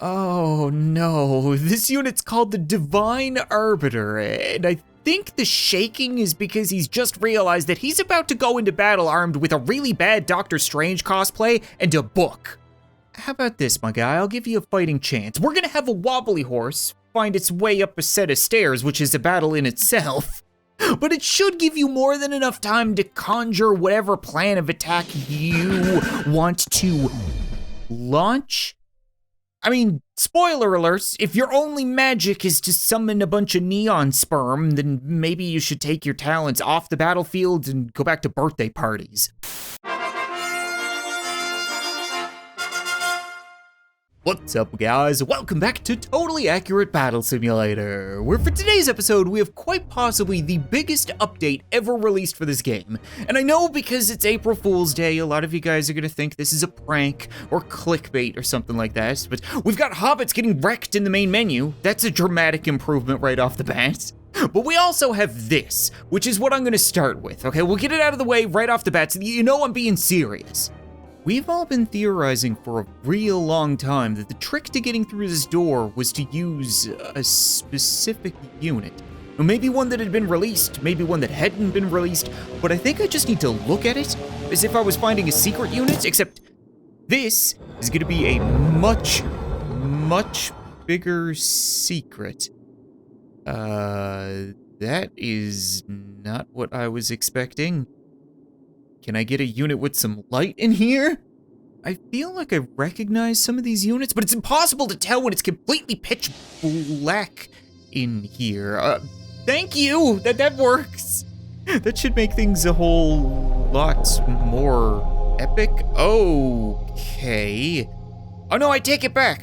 Oh no, this unit's called the Divine Arbiter, and I think the shaking is because he's just realized that he's about to go into battle armed with a really bad Doctor Strange cosplay and a book. How about this, my guy? I'll give you a fighting chance. We're gonna have a wobbly horse find its way up a set of stairs, which is a battle in itself. But it should give you more than enough time to conjure whatever plan of attack you want to launch. I mean, spoiler alerts, if your only magic is to summon a bunch of neon sperm, then maybe you should take your talents off the battlefield and go back to birthday parties. What's up, guys? Welcome back to Totally Accurate Battle Simulator, where for today's episode, we have quite possibly the biggest update ever released for this game. And I know because it's April Fool's Day, a lot of you guys are gonna think this is a prank or clickbait or something like that, but we've got hobbits getting wrecked in the main menu. That's a dramatic improvement right off the bat. But we also have this, which is what I'm gonna start with, okay? We'll get it out of the way right off the bat so that you know I'm being serious. We've all been theorizing for a real long time that the trick to getting through this door was to use a specific unit. Or maybe one that had been released, maybe one that hadn't been released, but I think I just need to look at it as if I was finding a secret unit, except this is gonna be a much bigger secret. That is not what I was expecting. Can I get a unit with some light in here? I feel like I recognize some of these units, but it's impossible to tell when it's completely pitch black in here. Thank you, that works. That should make things a whole lot more epic. Okay. Oh no, I take it back.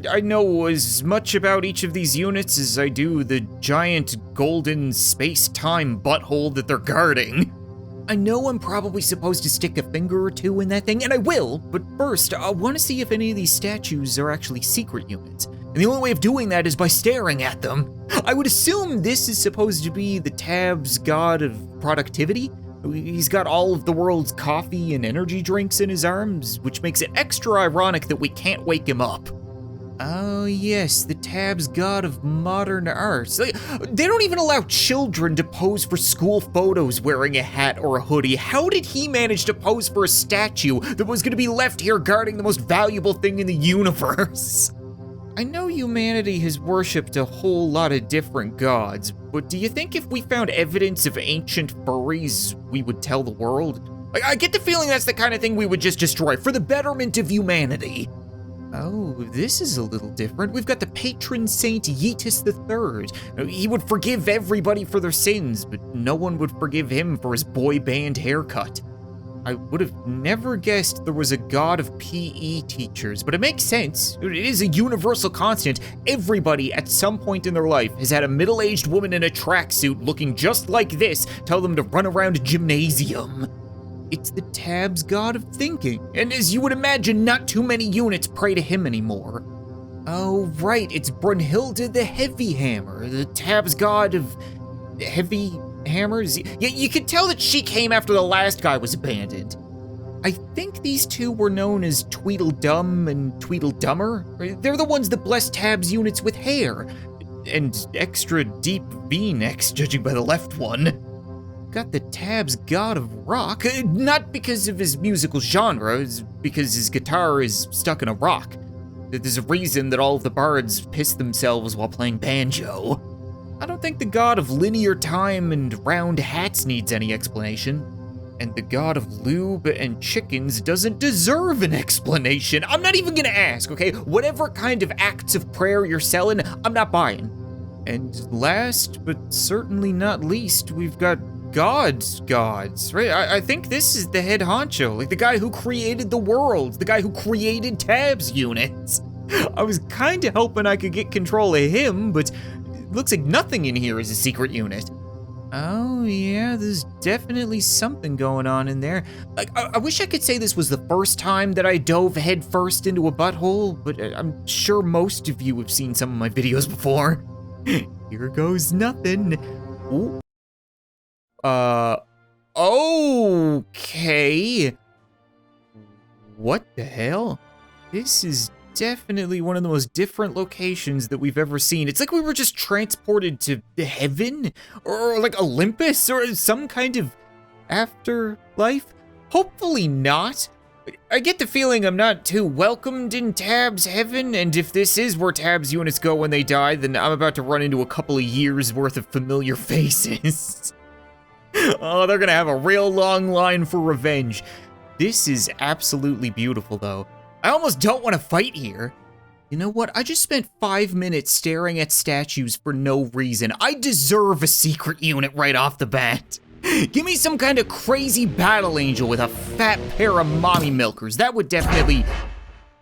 I know as much about each of these units as I do the giant golden space-time butthole that they're guarding. I know I'm probably supposed to stick a finger or two in that thing, and I will, but first, I want to see if any of these statues are actually secret units. And the only way of doing that is by staring at them. I would assume this is supposed to be the Tab's god of productivity. He's got all of the world's coffee and energy drinks in his arms, which makes it extra ironic that we can't wake him up. Oh yes, the Tab's god of modern art. They don't even allow children to pose for school photos wearing a hat or a hoodie. How did he manage to pose for a statue that was gonna be left here guarding the most valuable thing in the universe? I know humanity has worshipped a whole lot of different gods, but do you think if we found evidence of ancient furries, we would tell the world? I get the feeling that's the kind of thing we would just destroy for the betterment of humanity. Oh, this is a little different. We've got the patron saint Yeetus III. He would forgive everybody for their sins, but no one would forgive him for his boy band haircut. I would have never guessed there was a god of PE teachers, but it makes sense. It is a universal constant. Everybody at some point in their life has had a middle-aged woman in a tracksuit looking just like this tell them to run around a gymnasium. It's the Tab's god of thinking, and as you would imagine, not too many units pray to him anymore. Oh right, it's Brunhilde the Heavy Hammer, the Tab's god of heavy hammers. You could tell that she came after the last guy was abandoned. I think these two were known as Tweedledum and Tweedledummer. They're the ones that bless Tab's units with hair, and extra deep V-necks, judging by the left one. Got the Tab's god of rock, not because of his musical genre, it's because his guitar is stuck in a rock. There's a reason that all of the bards piss themselves while playing banjo. I don't think the god of linear time and round hats needs any explanation. And the god of lube and chickens doesn't deserve an explanation. I'm not even gonna ask, okay? Whatever kind of acts of prayer you're selling, I'm not buying. And last, but certainly not least, we've got gods, right? I think this is the head honcho, like the guy who created the world, the guy who created Tab's units. I was kinda hoping I could get control of him, but it looks like nothing in here is a secret unit. Oh yeah, there's definitely something going on in there. Like, I wish I could say this was the first time that I dove head first into a butthole, but I'm sure most of you have seen some of my videos before. Here goes nothing. Ooh. Okay. What the hell? This is definitely one of the most different locations that we've ever seen. It's like we were just transported to heaven, or like Olympus, or some kind of afterlife. Hopefully not. I get the feeling I'm not too welcomed in Tab's heaven, and if this is where Tab's units go when they die, then I'm about to run into a couple of years worth of familiar faces. Oh, they're gonna have a real long line for revenge. This is absolutely beautiful, though. I almost don't want to fight here. You know what? I just spent 5 minutes staring at statues for no reason. I deserve a secret unit right off the bat. Give me some kind of crazy battle angel with a fat pair of mommy milkers. That would definitely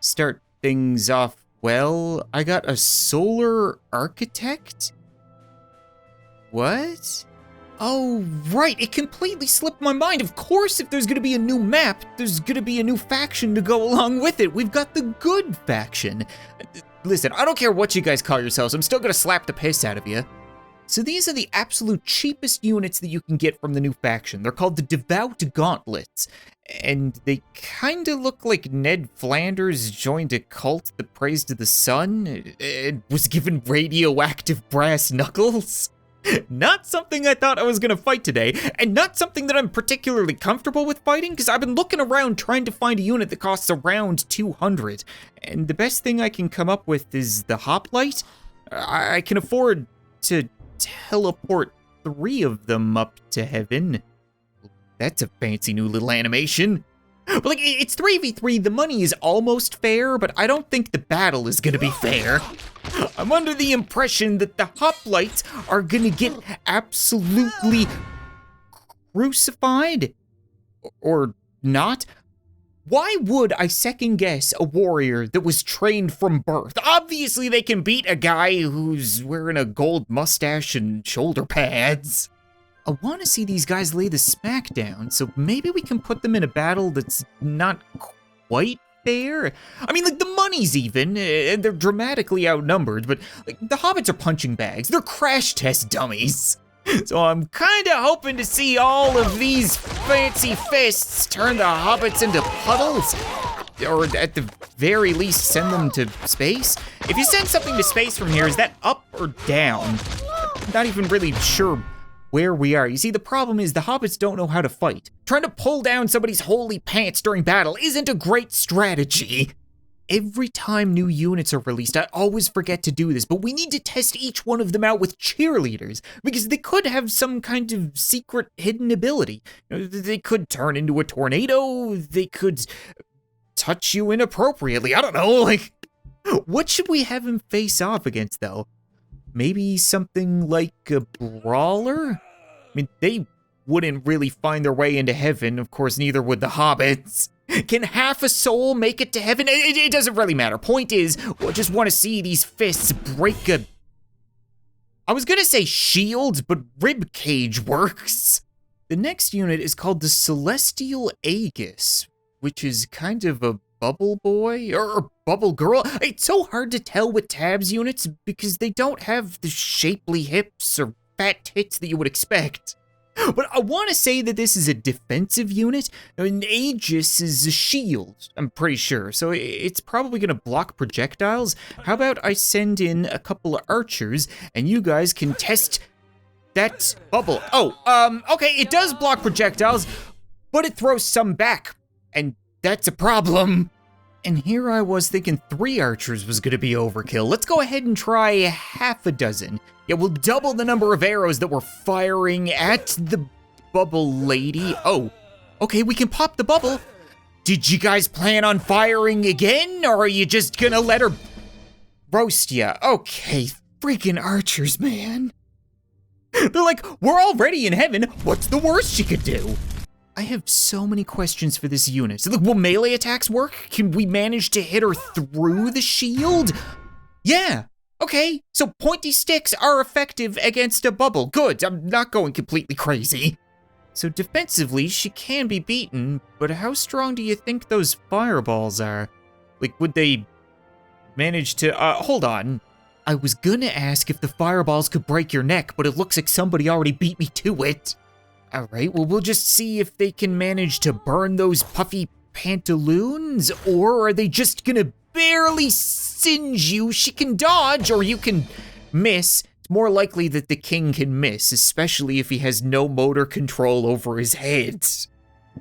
start things off well. I got a solar architect? What? Oh, right, it completely slipped my mind. Of course, if there's gonna be a new map, there's gonna be a new faction to go along with it. We've got the good faction. Listen, I don't care what you guys call yourselves, I'm still gonna slap the piss out of you. So these are the absolute cheapest units that you can get from the new faction. They're called the Devout Gauntlets, and they kinda look like Ned Flanders joined a cult that prays to the sun and was given radioactive brass knuckles. Not something I thought I was gonna fight today, and not something that I'm particularly comfortable with fighting, because I've been looking around trying to find a unit that costs around 200, and the best thing I can come up with is the Hoplite. I can afford to teleport 3 of them up to heaven. That's a fancy new little animation. But like, it's 3v3, the money is almost fair, but I don't think the battle is gonna be fair. I'm under the impression that the hoplites are gonna get absolutely crucified, or not. Why would I second guess a warrior that was trained from birth? Obviously they can beat a guy who's wearing a gold mustache and shoulder pads. I want to see these guys lay the smack down, so maybe we can put them in a battle that's not quite fair. I mean, like, the money's even, and they're dramatically outnumbered, but like, the hobbits are punching bags. They're crash test dummies. So I'm kinda hoping to see all of these fancy fists turn the hobbits into puddles, or at the very least send them to space. If you send something to space from here, is that up or down? I'm not even really sure where we are. You see, the problem is the hobbits don't know how to fight. Trying to pull down somebody's holy pants during battle isn't a great strategy. Every time new units are released, I always forget to do this, but we need to test each one of them out with cheerleaders, because they could have some kind of secret hidden ability. They could turn into a tornado, they could touch you inappropriately, I don't know, like, what should we have him face off against, though? Maybe something like a brawler? I mean, they wouldn't really find their way into heaven, of course, neither would the hobbits. Can half a soul make it to heaven? It doesn't really matter. Point is, I just want to see these fists break a... I was gonna say shield, but rib cage works. The next unit is called the Celestial Aegis, which is kind of a bubble boy or bubble girl. It's so hard to tell with Tab's units because they don't have the shapely hips or fat tits that you would expect. But I want to say that this is a defensive unit. An Aegis is a shield, I'm pretty sure, so it's probably going to block projectiles. How about I send in a couple of archers, and you guys can test that bubble. Oh, okay, it does block projectiles, but it throws some back, and that's a problem. And here I was thinking 3 archers was going to be overkill. Let's go ahead and try half a dozen. Yeah, we'll double the number of arrows that we're firing at the bubble lady. Oh, okay, we can pop the bubble. Did you guys plan on firing again, or are you just gonna let her roast ya? Okay, freaking archers, man. They're like, we're already in heaven. What's the worst she could do? I have so many questions for this unit. Look, will melee attacks work? Can we manage to hit her through the shield? Yeah. Okay, so pointy sticks are effective against a bubble. Good, I'm not going completely crazy. So defensively, she can be beaten, but how strong do you think those fireballs are? Like, would they manage to, hold on. I was gonna ask if the fireballs could break your neck, but it looks like somebody already beat me to it. All right, well, we'll just see if they can manage to burn those puffy pantaloons, or are they just gonna barely singe you, she can dodge or you can miss. It's more likely that the king can miss, especially if he has no motor control over his head.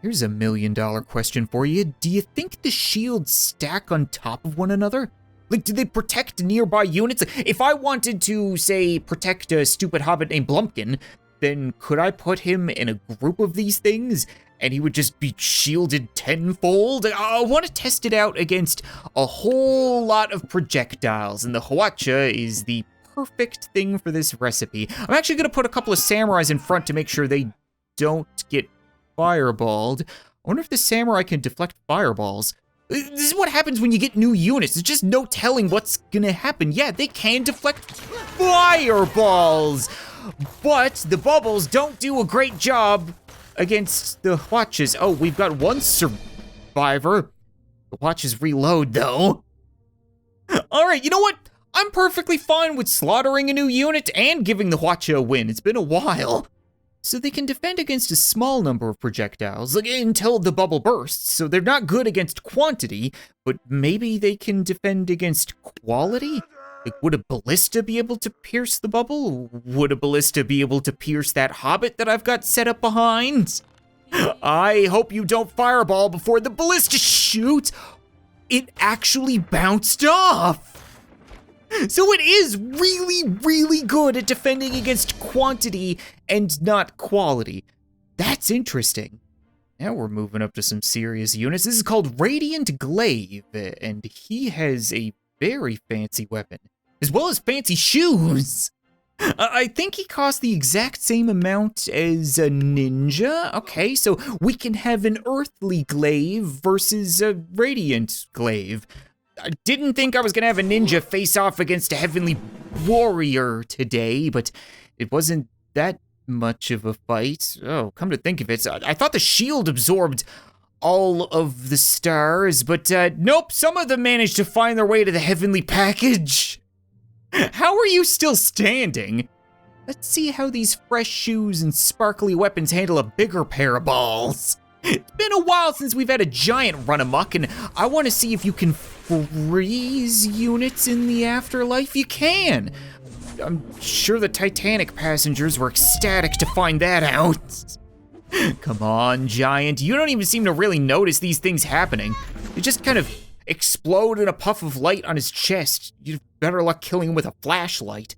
Here's a $1 million question for you. Do you think the shields stack on top of one another? Like, do they protect nearby units? If I wanted to, say, protect a stupid hobbit named Blumpkin, then could I put him in a group of these things and he would just be shielded tenfold? I want to test it out against a whole lot of projectiles, and the Hwacha is the perfect thing for this recipe. I'm actually going to put a couple of samurais in front to make sure they don't get fireballed. I wonder if the samurai can deflect fireballs. This is what happens when you get new units. There's just no telling what's gonna happen. Yeah, they can deflect fireballs, but the bubbles don't do a great job against the Hwachas. Oh, we've got one survivor. The Hwachas reload, though. All right, you know what? I'm perfectly fine with slaughtering a new unit and giving the Hwacha a win. It's been a while. So they can defend against a small number of projectiles, like until the bubble bursts, so they're not good against quantity, but maybe they can defend against quality? Like, would a ballista be able to pierce the bubble? Would a ballista be able to pierce that hobbit that I've got set up behind? I hope you don't fireball before the ballista shoots. It actually bounced off. So it is really, really good at defending against quantity and not quality. That's interesting. Now we're moving up to some serious units. This is called Radiant Glaive, and he has a very fancy weapon, as well as fancy shoes. I think he costs the exact same amount as a ninja. Okay, so we can have an earthly glaive versus a radiant glaive. I didn't think I was gonna have a ninja face off against a heavenly warrior today, but it wasn't that much of a fight. Oh, come to think of it, I thought the shield absorbed all of the stars, but nope, some of them managed to find their way to the heavenly package. How are you still standing? Let's see how these fresh shoes and sparkly weapons handle a bigger pair of balls. It's been a while since we've had a giant run amok, and I want to see if you can freeze units in the afterlife. You can. I'm sure the Titanic passengers were ecstatic to find that out. Come on, giant. You don't even seem to really notice these things happening. They just kind of explode in a puff of light on his chest. You'd better luck killing him with a flashlight.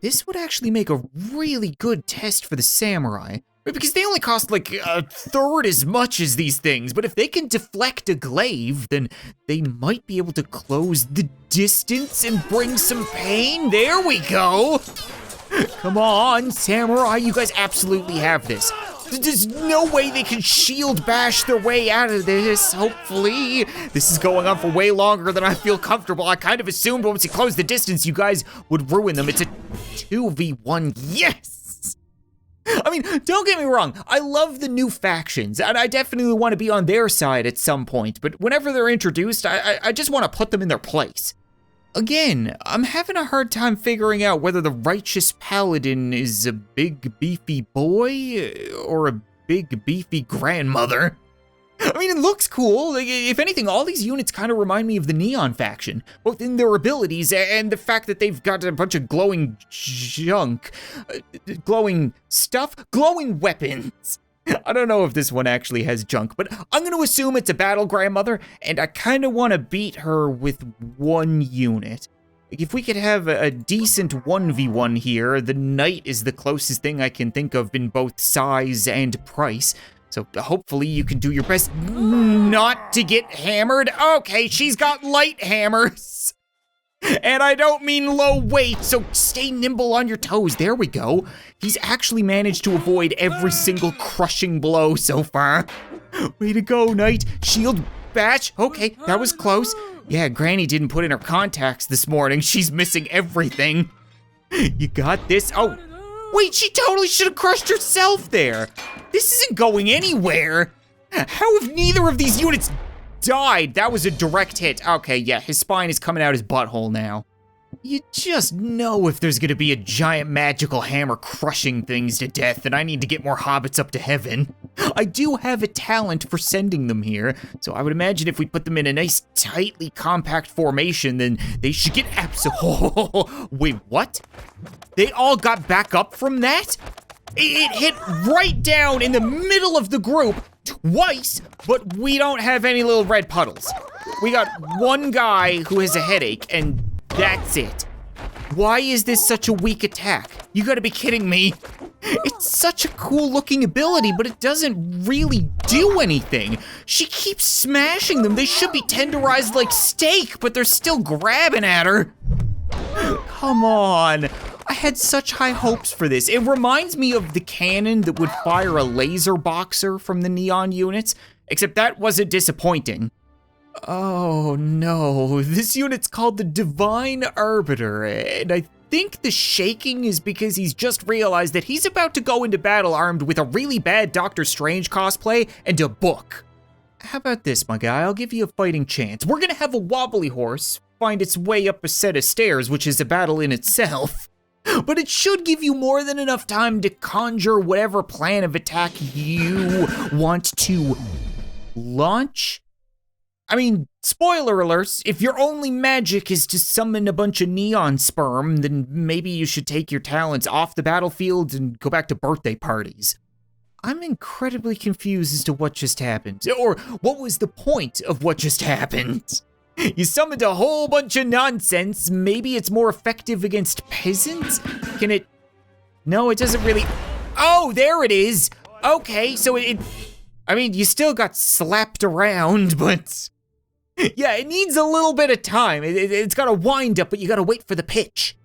This would actually make a really good test for the samurai. Because they only cost like a third as much as these things, but if they can deflect a glaive, then they might be able to close the distance and bring some pain. There we go. Come on, samurai, you guys absolutely have this. There's no way they can shield bash their way out of this, hopefully. This is going on for way longer than I feel comfortable. I kind of assumed once you close the distance, you guys would ruin them. It's a 2v1, yes! I mean, don't get me wrong, I love the new factions, and I definitely want to be on their side at some point, but whenever they're introduced, I just want to put them in their place. Again, I'm having a hard time figuring out whether the righteous paladin is a big beefy boy or a big beefy grandmother. I mean, it looks cool. Like, if anything, all these units kind of remind me of the Neon faction, both in their abilities and the fact that they've got a bunch of glowing junk, glowing stuff, glowing weapons. I don't know if this one actually has junk, but I'm going to assume it's a battle grandmother, and I kind of want to beat her with one unit. Like, if we could have a decent 1v1 here, the knight is the closest thing I can think of in both size and price. So hopefully you can do your best not to get hammered. Okay, she's got light hammers. And I don't mean low weight, so stay nimble on your toes. There we go. He's actually managed to avoid every single crushing blow so far. Way to go, knight. Shield bash. Okay, that was close. Yeah, Granny didn't put in her contacts this morning. She's missing everything. You got this. Oh. Wait, she totally should have crushed herself there. This isn't going anywhere. How have neither of these units died? That was a direct hit. Okay, yeah, his spine is coming out his butthole now. You just know if there's gonna be a giant magical hammer crushing things to death, and I need to get more hobbits up to heaven. I do have a talent for sending them here, so I would imagine if we put them in a nice, tightly compact formation, then they should get Wait, what? They all got back up from that? It hit right down in the middle of the group twice, but we don't have any little red puddles. We got one guy who has a headache, and that's it. Why is this such a weak attack? You gotta be kidding me. It's such a cool looking ability, but it doesn't really do anything. She keeps smashing them. They should be tenderized like steak, but they're still grabbing at her. Come on. I had such high hopes for this. It reminds me of the cannon that would fire a laser boxer from the neon units, except that wasn't disappointing. Oh no, this unit's called the Divine Arbiter, and I think the shaking is because he's just realized that he's about to go into battle armed with a really bad Doctor Strange cosplay and a book. How about this, my guy? I'll give you a fighting chance. We're gonna have a wobbly horse find its way up a set of stairs, which is a battle in itself. But it should give you more than enough time to conjure whatever plan of attack you want to launch. I mean, spoiler alerts, if your only magic is to summon a bunch of neon sperm, then maybe you should take your talents off the battlefield and go back to birthday parties. I'm incredibly confused as to what just happened, or what was the point of what just happened. You summoned a whole bunch of nonsense, maybe it's more effective against peasants? Can it, no, it doesn't really, oh, there it is. Okay, so I mean, you still got slapped around, but yeah, it needs a little bit of time. It's got a wind up, but you gotta wait for the pitch.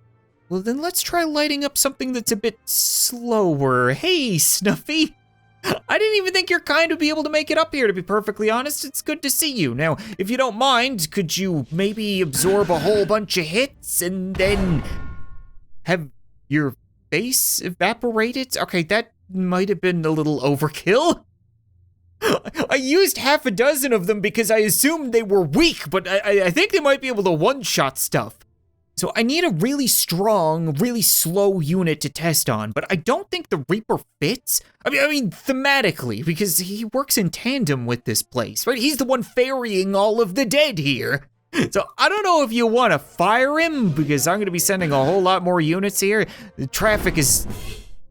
Well, then let's try lighting up something that's a bit slower. Hey, Snuffy. I didn't even think your kind would be able to make it up here, to be perfectly honest. It's good to see you. Now, if you don't mind, could you maybe absorb a whole bunch of hits and then have your face evaporated? Okay, that might have been a little overkill. I used half a dozen of them because I assumed they were weak, but I think they might be able to one-shot stuff. So I need a really strong, really slow unit to test on, but I don't think the Reaper fits. I mean, thematically, because he works in tandem with this place, right? He's the one ferrying all of the dead here. So I don't know if you want to fire him, because I'm going to be sending a whole lot more units here. The traffic is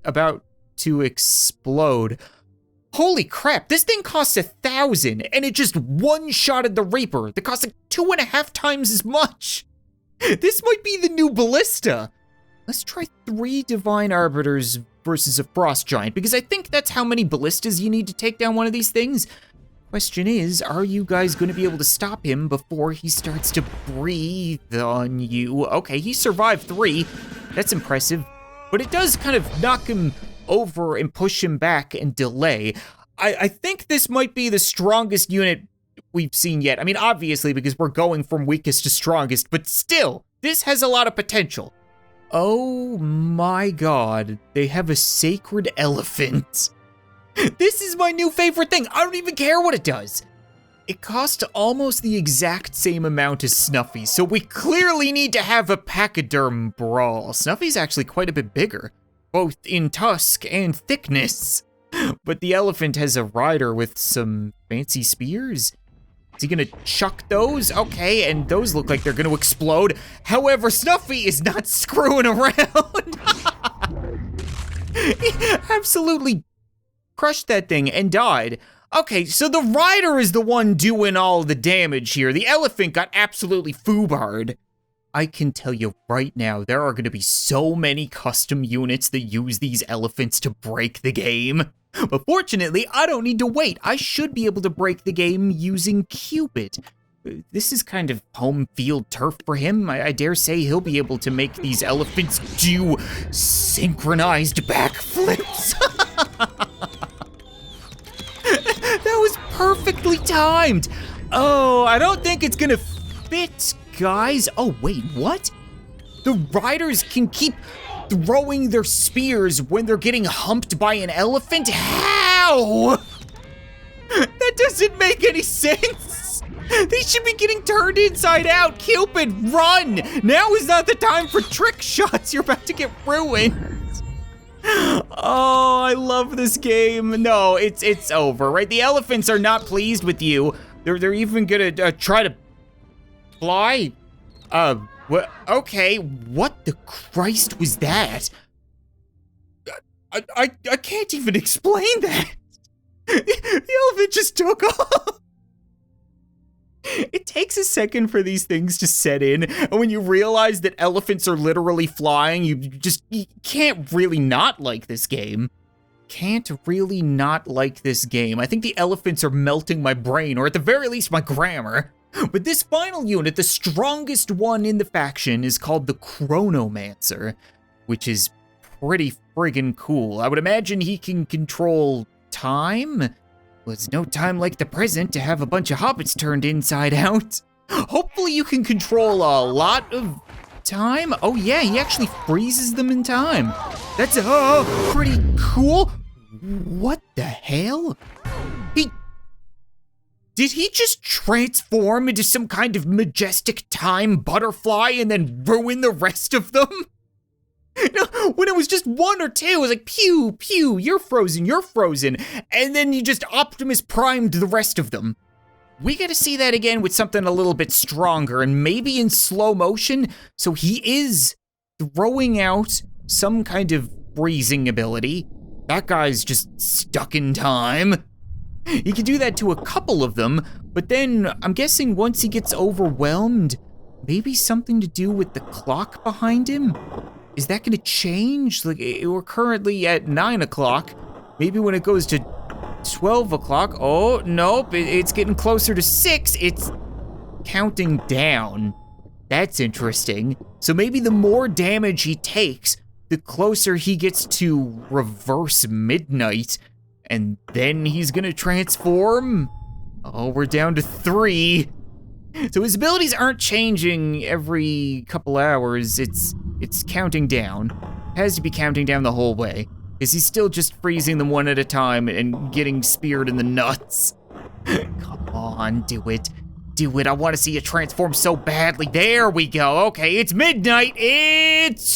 about to explode. Holy crap, this thing costs 1,000, and it just one-shotted the Reaper that costs like 2.5 times as much. This might be the new ballista. Let's try 3 Divine Arbiters versus a Frost Giant, because I think that's how many ballistas you need to take down one of these things. Question is, are you guys going to be able to stop him before he starts to breathe on you? Okay, he survived 3. That's impressive. But it does kind of knock him over and push him back and delay. I think this might be the strongest unit we've seen yet. I mean, obviously, because we're going from weakest to strongest, but still, this has a lot of potential. Oh my god, they have a sacred elephant. This is my new favorite thing. I don't even care what it does. It costs almost the exact same amount as Snuffy, so we clearly need to have a pachyderm brawl. Snuffy's actually quite a bit bigger, both in tusk and thickness. But the elephant has a rider with some fancy spears. Is he gonna chuck those? Okay, and those look like they're gonna explode. However, Snuffy is not screwing around. He absolutely crushed that thing and died. Okay, so the rider is the one doing all the damage here. The elephant got absolutely foobarred. I can tell you right now, there are gonna be so many custom units that use these elephants to break the game. But fortunately, I don't need to wait. I should be able to break the game using Cupid. This is kind of home field turf for him. I dare say he'll be able to make these elephants do synchronized backflips. That was perfectly timed. Oh, I don't think it's gonna fit, guys. Oh, wait, what? The riders can keep throwing their spears when they're getting humped by an elephant? How? That doesn't make any sense. They should be getting turned inside out. Cupid, run! Now is not the time for trick shots. You're about to get ruined. Oh, I love this game. No, it's over, right? The elephants are not pleased with you. They're even gonna try to fly. Okay, what the Christ was that? I can't even explain that. The elephant just took off. It takes a second for these things to set in, and when you realize that elephants are literally flying, you can't really not like this game. Can't really not like this game. I think the elephants are melting my brain, or at the very least my grammar. But this final unit, the strongest one in the faction, is called the Chronomancer, which is pretty friggin' cool. I would imagine he can control time? Well, it's no time like the present to have a bunch of hobbits turned inside out. Hopefully you can control a lot of time. Oh yeah, he actually freezes them in time. That's pretty cool. What the hell? Did he just transform into some kind of majestic time butterfly and then ruin the rest of them? No, when it was just one or two, it was like, pew, pew, you're frozen, and then you just Optimus Primed the rest of them. We gotta see that again with something a little bit stronger, and maybe in slow motion, so he is throwing out some kind of freezing ability. That guy's just stuck in time. He can do that to a couple of them, but then I'm guessing once he gets overwhelmed, maybe something to do with the clock behind him? Is that gonna change? Like, we're currently at 9 o'clock. Maybe when it goes to 12 o'clock, oh, nope, it's getting closer to 6. It's counting down. That's interesting. So maybe the more damage he takes, the closer he gets to reverse midnight, and then he's gonna transform. Oh, we're down to 3. So his abilities aren't changing every couple hours. It's counting down. Has to be counting down the whole way. Is he still just freezing them one at a time and getting speared in the nuts? Come on, do it. Do it. I want to see you transform so badly. There we go. Okay, it's midnight. It's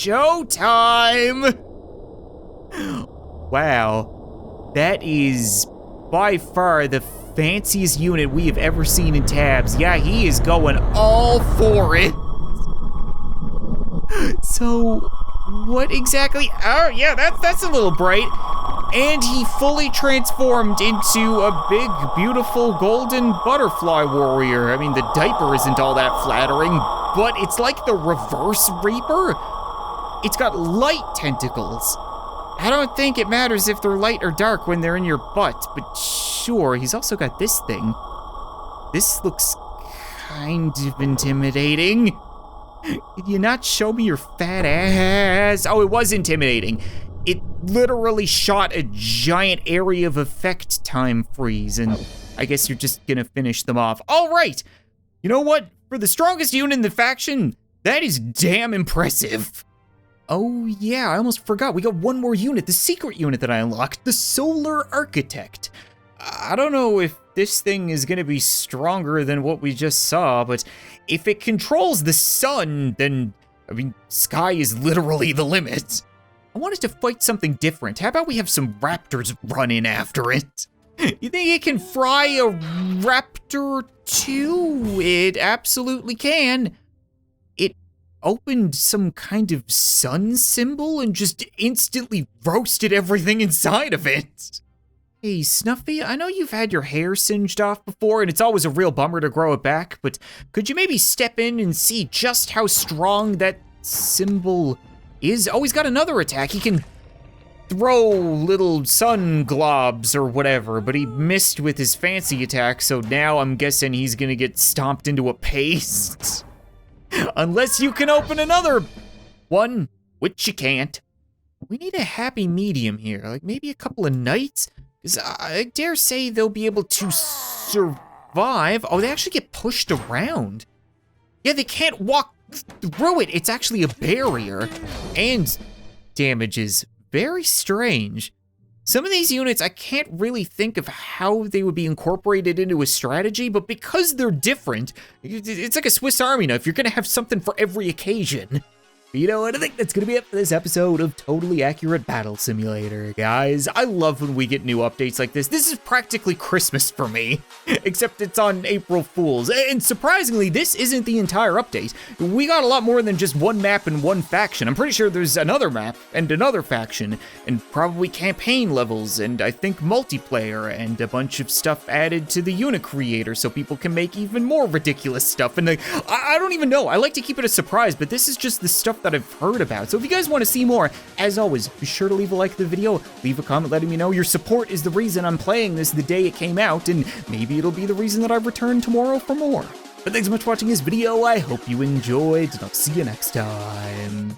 showtime. Wow. That is by far the fanciest unit we have ever seen in Tabs. Yeah, he is going all for it. So, what exactly? Oh, yeah, that's a little bright. And he fully transformed into a big, beautiful golden butterfly warrior. I mean, the diaper isn't all that flattering, but it's like the reverse Reaper. It's got light tentacles. I don't think it matters if they're light or dark when they're in your butt, but sure, he's also got this thing. This looks kind of intimidating. Did you not show me your fat ass? Oh, it was intimidating. It literally shot a giant area of effect time freeze, and I guess you're just gonna finish them off. All right, you know what? For the strongest unit in the faction, that is damn impressive. Oh yeah, I almost forgot. We got one more unit, the secret unit that I unlocked, the Solar Architect. I don't know if this thing is gonna be stronger than what we just saw, but if it controls the sun, then, I mean, sky is literally the limit. I wanted to fight something different. How about we have some raptors run in after it? You think it can fry a raptor too? It absolutely can. It opened some kind of sun symbol and just instantly roasted everything inside of it. Hey, Snuffy, I know you've had your hair singed off before, and it's always a real bummer to grow it back, but could you maybe step in and see just how strong that symbol is? Oh, he's got another attack. He can throw little sun globs or whatever, but he missed with his fancy attack, so now I'm guessing he's gonna get stomped into a paste. Unless you can open another one, which you can't. We need a happy medium here, like maybe a couple of knights? Because I dare say they'll be able to survive. Oh, they actually get pushed around. Yeah, they can't walk through it. It's actually a barrier. And damages. Very strange. Some of these units, I can't really think of how they would be incorporated into a strategy, but because they're different, it's like a Swiss Army knife. You're gonna have something for every occasion. You know what? I think that's gonna be it for this episode of Totally Accurate Battle Simulator, guys. I love when we get new updates like this. This is practically Christmas for me, except it's on April Fools. And surprisingly, this isn't the entire update. We got a lot more than just one map and one faction. I'm pretty sure there's another map and another faction, and probably campaign levels, and I think multiplayer, and a bunch of stuff added to the unit creator so people can make even more ridiculous stuff. And I don't even know. I like to keep it a surprise, but this is just the stuff that I've heard about. So if you guys want to see more, as always, be sure to leave a like to the video, leave a comment letting me know. Your support is the reason I'm playing this the day it came out, and maybe it'll be the reason that I return tomorrow for more. But thanks so much for watching this video. I hope you enjoyed, and I'll see you next time.